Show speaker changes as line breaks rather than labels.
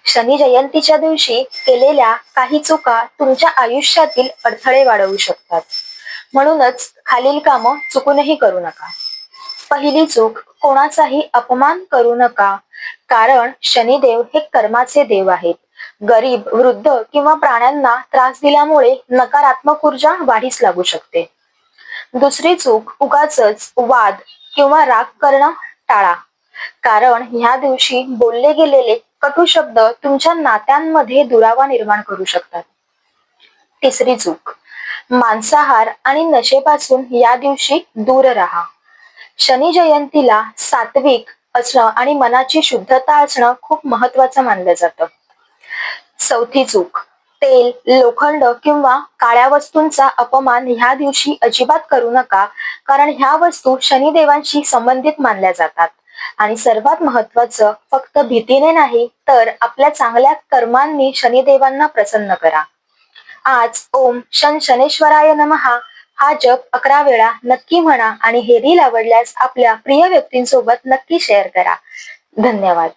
शनी जयंतीच्या दिवशी केलेल्या काही चुका तुमच्या आयुष्यातील अडथळे वाढवू शकतात. म्हणूनच खालील कामं चुकूनही करू नका. पहिली चूक, कोणाचाही अपमान करू नका, कारण शनिदेव हे कर्माचे देव आहेत. गरीब, वृद्ध किंवा प्राण्यांना त्रास दिल्यामुळे नकारात्मक ऊर्जा वाढीस लागू शकते. दुसरी चूक, उगाचच वाद किंवा राग करणं टाळा, कारण ह्या दिवशी बोलले गेलेले कटू शब्द तुमच्या नात्यांमध्ये दुरावा निर्माण करू शकतात. तिसरी चूक, मांसाहार आणि नशेपासून या दिवशी दूर राहा. शनी जयंतीला सात्विक असणं आणि मनाची शुद्धता असणं खूप महत्वाचं मानलं जातं. चौथी चूक, तेल, लोखंड किंवा काळ्या वस्तूंचा अपमान ह्या दिवशी अजिबात करू नका, कारण ह्या वस्तू शनिदेवांशी संबंधित मानल्या जातात. आणि सर्वात महत्वाचं, फक्त भीतीने नाही तर आपल्या चांगल्या कर्मांनी शनिदेवांना प्रसन्न करा. आज ओम शनेश्वराय नमः हा जप 11 वेळा नक्की म्हणा आणि हे रील आवडल्यास आपल्या प्रिय व्यक्तींसोबत नक्की शेअर करा. धन्यवाद.